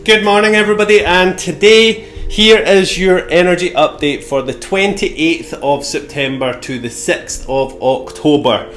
Good morning everybody, and today here is your energy update for the 28th of September to the 6th of October.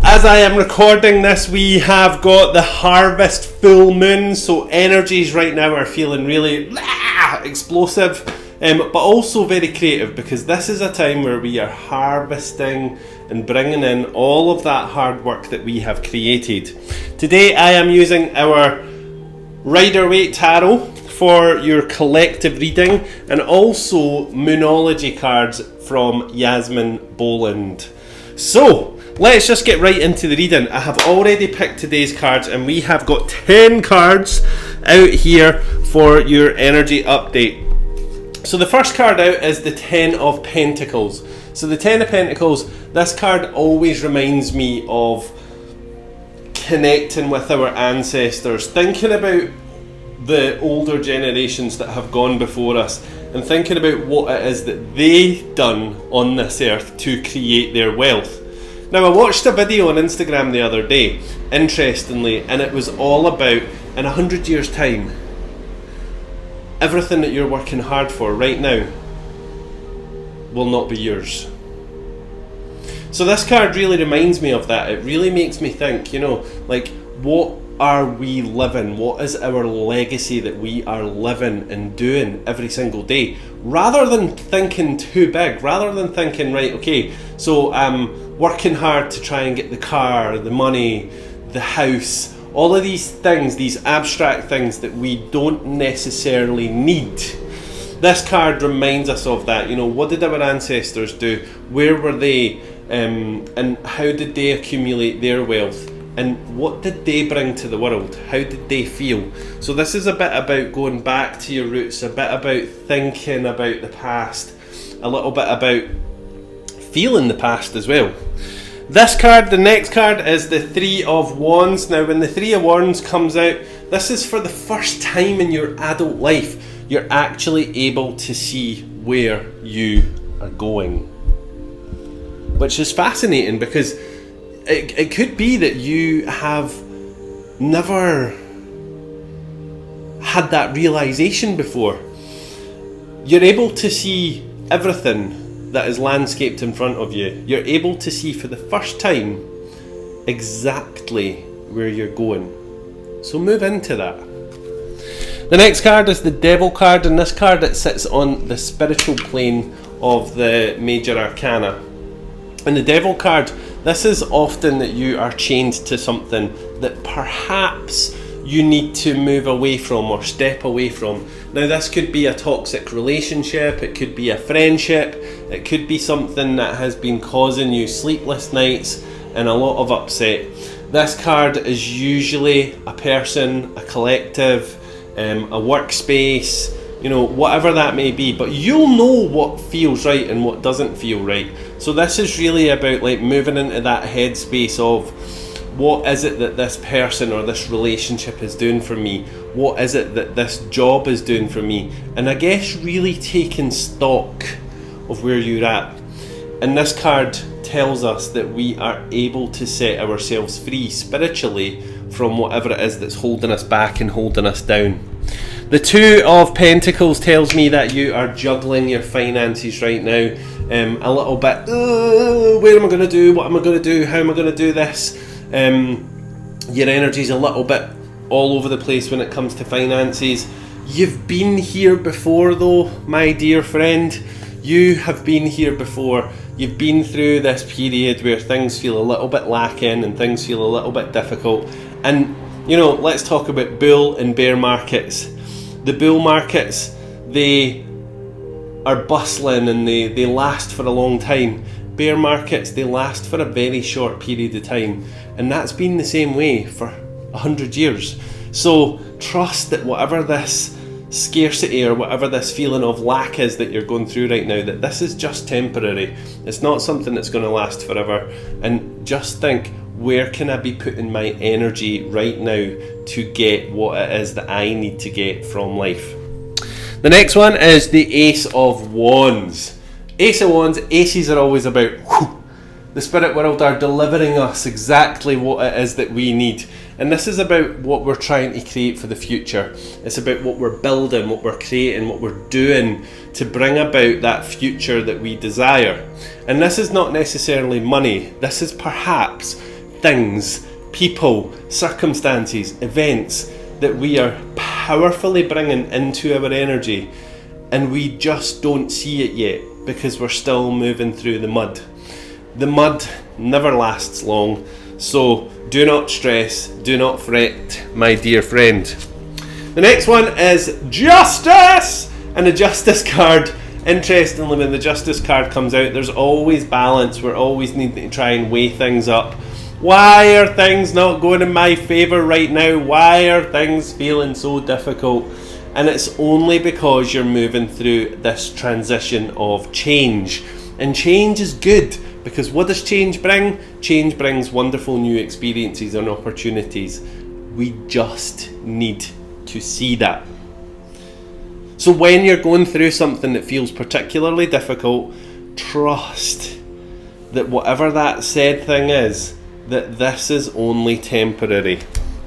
As I am recording this, we have got the harvest full moon, so energies right now are feeling really explosive, but also very creative, because this is a time where we are harvesting and bringing in all of that hard work that we have created. Today I am using our Rider-Waite Tarot for your collective reading, and also Moonology cards from Yasmin Boland. So let's just get right into the reading. I have already picked today's cards, and we have got 10 cards out here for your energy update. So the first card out is the 10 of Pentacles. So the 10 of Pentacles, this card always reminds me of connecting with our ancestors, thinking about the older generations that have gone before us, and thinking about what it is that they've done on this earth to create their wealth. Now, I watched a video on Instagram the other day, interestingly, and it was all about, in 100 years' time, everything that you're working hard for right now will not be yours. So this card really reminds me of that. It really makes me think, like, what are we living? What is our legacy that we are living and doing every single day? Rather than thinking too big, rather than thinking, right, okay, so I'm working hard to try and get the car, the money, the house, all of these things, these abstract things that we don't necessarily need. This card reminds us of that. What did our ancestors do? Where were they? And how did they accumulate their wealth? And what did they bring to the world? How did they feel? So this is a bit about going back to your roots, a bit about thinking about the past, a little bit about feeling the past as well. This card, the next card, is the Three of Wands. Now, when the Three of Wands comes out, this is for the first time in your adult life, you're actually able to see where you are going. Which is fascinating, because it could be that you have never had that realization before. You're able to see everything that is landscaped in front of you. You're able to see for the first time exactly where you're going. So move into that. The next card is the Devil card, and this card, it sits on the spiritual plane of the major arcana. And the Devil card, this is often that you are chained to something that perhaps you need to move away from or step away from. Now, this could be a toxic relationship, it could be a friendship, it could be something that has been causing you sleepless nights and a lot of upset. This card is usually a person, a collective, a workspace, whatever that may be, but you'll know what feels right and what doesn't feel right. So this is really about like moving into that headspace of, what is it that this person or this relationship is doing for me? What is it that this job is doing for me? And I guess really taking stock of where you're at. And this card tells us that we are able to set ourselves free spiritually from whatever it is that's holding us back and holding us down. The Two of Pentacles tells me that you are juggling your finances right now, a little bit, where am I going to do, what am I going to do, how am I going to do this? Your energy's a little bit all over the place when it comes to finances. You've been here before though, my dear friend. You have been here before. You've been through this period where things feel a little bit lacking and things feel a little bit difficult. And let's talk about bull and bear markets. The bull markets, they are bustling and they last for a long time. Bear markets, they last for a very short period of time. And that's been the same way for 100 years. So trust that whatever this scarcity or whatever this feeling of lack is that you're going through right now, that this is just temporary. It's not something that's going to last forever. And just think, where can I be putting my energy right now to get what it is that I need to get from life? The next one is the Ace of Wands. Ace of Wands, aces are always about the spirit world are delivering us exactly what it is that we need. And this is about what we're trying to create for the future. It's about what we're building, what we're creating, what we're doing to bring about that future that we desire. And this is not necessarily money. This is perhaps things, people, circumstances, events that we are powerfully bringing into our energy, and we just don't see it yet because we're still moving through the mud. The mud never lasts long, so do not stress, do not fret, my dear friend. The next one is justice, and the justice card. Interestingly, when the justice card comes out, there's always balance. We're always needing to try and weigh things up. Why are things not going in my favour right now? Why are things feeling so difficult? And it's only because you're moving through this transition of change. And change is good, because what does change bring? Change brings wonderful new experiences and opportunities. We just need to see that. So when you're going through something that feels particularly difficult, trust that whatever that said thing is, that this is only temporary.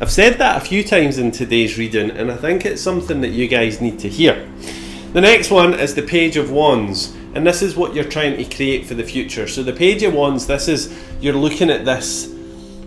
I've said that a few times in today's reading, and I think it's something that you guys need to hear. The next one is the Page of Wands, and this is what you're trying to create for the future. So the Page of Wands, this is, you're looking at this,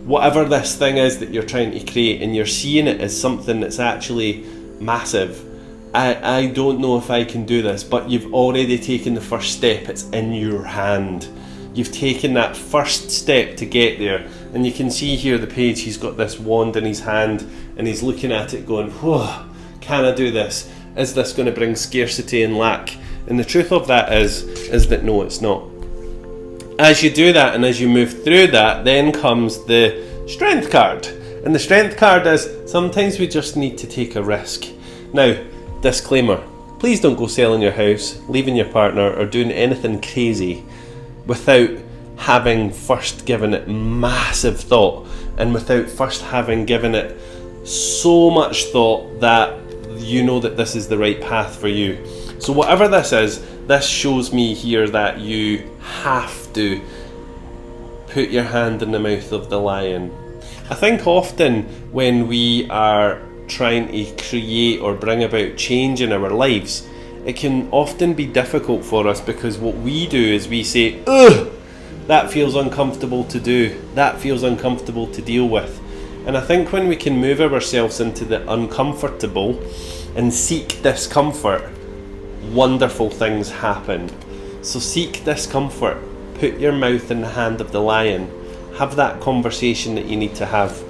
whatever this thing is that you're trying to create, and you're seeing it as something that's actually massive. I don't know if I can do this, but you've already taken the first step. It's in your hand. You've taken that first step to get there, and you can see here the page, he's got this wand in his hand and he's looking at it going, whoa, can I do this? Is this going to bring scarcity and lack? And the truth of that is that no, it's not. As you do that and as you move through that, then comes the Strength card. And the Strength card is, sometimes we just need to take a risk. Now, disclaimer, please don't go selling your house, leaving your partner, or doing anything crazy without having first given it massive thought, and without first having given it so much thought that you know that this is the right path for you. So whatever this is, this shows me here that you have to put your hand in the mouth of the lion. I think often when we are trying to create or bring about change in our lives, it can often be difficult for us, because what we do is we say, ugh, that feels uncomfortable to do, that feels uncomfortable to deal with. And I think when we can move ourselves into the uncomfortable and seek discomfort, wonderful things happen. So seek discomfort, put your mouth in the hand of the lion, have that conversation that you need to have.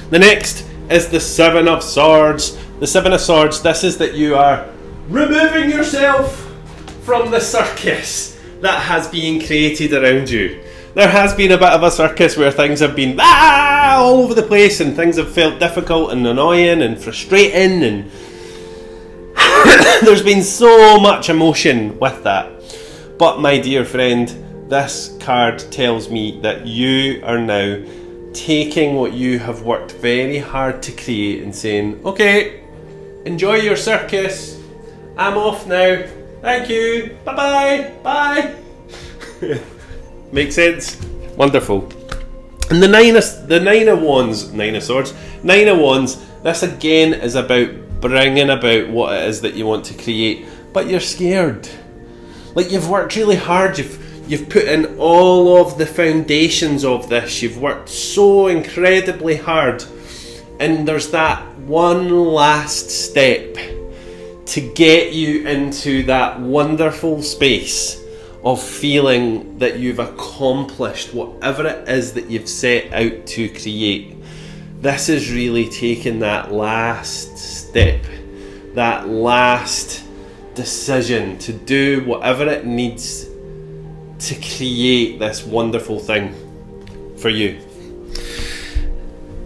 The next is the Seven of Swords. The Seven of Swords, this is that you are removing yourself from the circus that has been created around you. There has been a bit of a circus where things have been all over the place, and things have felt difficult and annoying and frustrating, and there's been so much emotion with that. But my dear friend, this card tells me that you are now taking what you have worked very hard to create and saying, okay, enjoy your circus, I'm off now, thank you, bye bye, bye. Make sense? Wonderful. And the Nine of Wands, Nine of Swords, Nine of Wands, this again is about bringing about what it is that you want to create, but you're scared. Like, you've worked really hard, you've put in all of the foundations of this, you've worked so incredibly hard, and there's that one last step to get you into that wonderful space of feeling that you've accomplished whatever it is that you've set out to create. This is really taking that last step, that last decision to do whatever it needs to create this wonderful thing for you.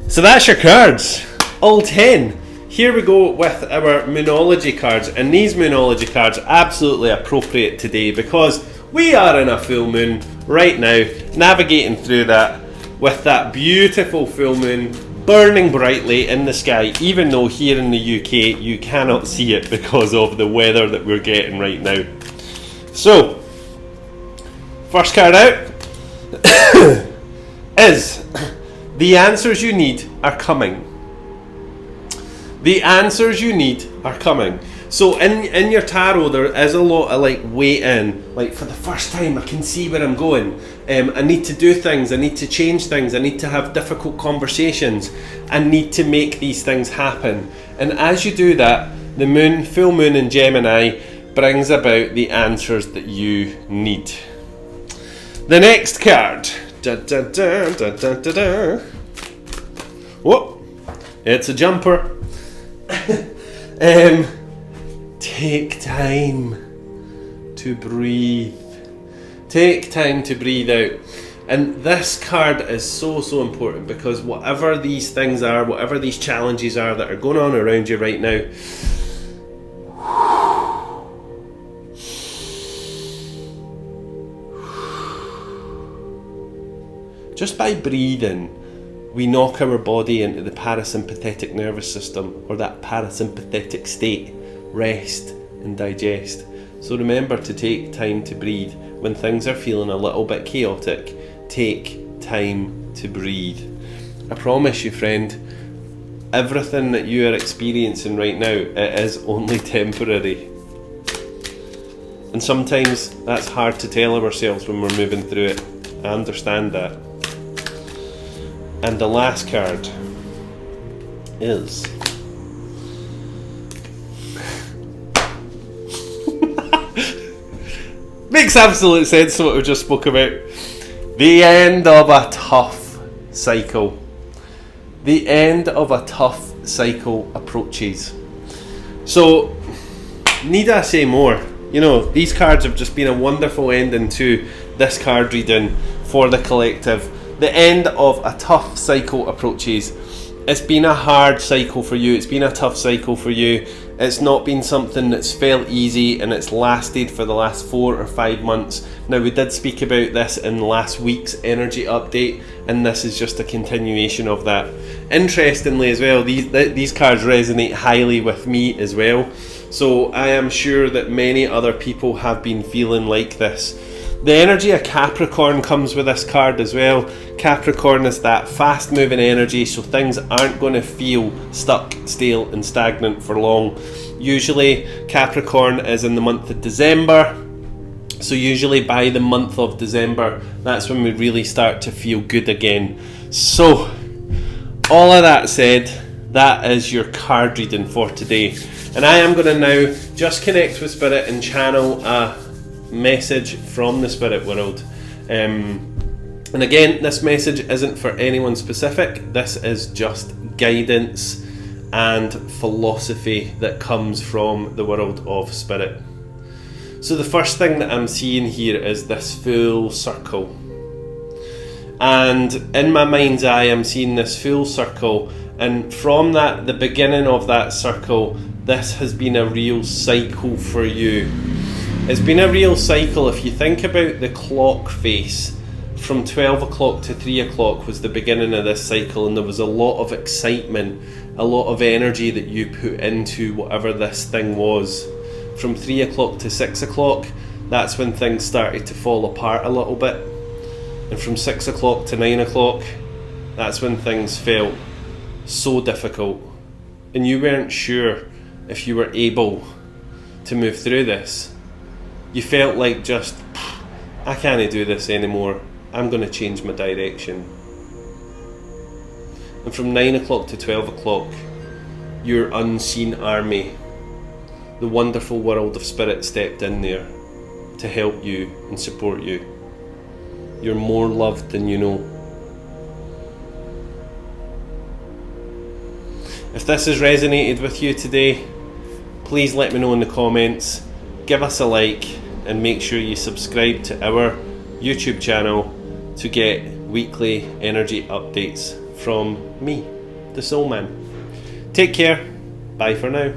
So that's your cards, all 10. Here we go with our Moonology cards, and these Moonology cards are absolutely appropriate today because we are in a full moon right now, navigating through that with that beautiful full moon burning brightly in the sky, even though here in the UK you cannot see it because of the weather that we're getting right now. So, first card out, is the answers you need are coming. The answers you need are coming. So in your tarot, there is a lot of like waiting. Like, for the first time, I can see where I'm going. I need to do things. I need to change things. I need to have difficult conversations. I need to make these things happen. And as you do that, the moon, full moon in Gemini, brings about the answers that you need. The next card. Da, da, da, da, da, da, da. Whoa, it's a jumper. Take time to breathe. Take time to breathe out. And this card is so important, because whatever these things are, whatever these challenges are that are going on around you right now, just by breathing, we knock our body into the parasympathetic nervous system, or that parasympathetic state, rest and digest. So remember to take time to breathe. When things are feeling a little bit chaotic, take time to breathe. I promise you, friend, everything that you are experiencing right now, it is only temporary. And sometimes that's hard to tell ourselves when we're moving through it. I understand that. And the last card is makes absolute sense to what we just spoke about. The end of a tough cycle. The end of a tough cycle approaches. So, need I say more? You know, these cards have just been a wonderful ending to this card reading for the collective. The end of a tough cycle approaches. It's been a hard cycle for you. It's been a tough cycle for you. It's not been something that's felt easy, and it's lasted for the last 4 or 5 months. Now, we did speak about this in last week's energy update, and this is just a continuation of that. Interestingly as well, these cards resonate highly with me as well. So I am sure that many other people have been feeling like this. The energy of Capricorn comes with this card as well. Capricorn is that fast moving energy, so things aren't going to feel stuck, stale and stagnant for long. Usually Capricorn is in the month of December, so usually by the month of December, that's when we really start to feel good again. So all of that said, that is your card reading for today. And I am going to now just connect with Spirit and channel a message from the spirit world. And again, this message isn't for anyone specific. This is just guidance and philosophy that comes from the world of spirit. So the first thing that I'm seeing here is this full circle. And in my mind's eye, I'm seeing this full circle, and from that, the beginning of that circle, this has been a real cycle for you. It's been a real cycle. If you think about the clock face, from 12 o'clock to 3 o'clock was the beginning of this cycle, and there was a lot of excitement, a lot of energy that you put into whatever this thing was. From 3 o'clock to 6 o'clock, that's when things started to fall apart a little bit. And from 6 o'clock to 9 o'clock, that's when things felt so difficult. And you weren't sure if you were able to move through this. You felt like just, I can't do this anymore. I'm going to change my direction. And from 9 o'clock to 12 o'clock, your unseen army, the wonderful world of spirit, stepped in there to help you and support you. You're more loved than you know. If this has resonated with you today, please let me know in the comments. Give us a like and make sure you subscribe to our YouTube channel to get weekly energy updates from me, the Soul Man. Take care. Bye for now.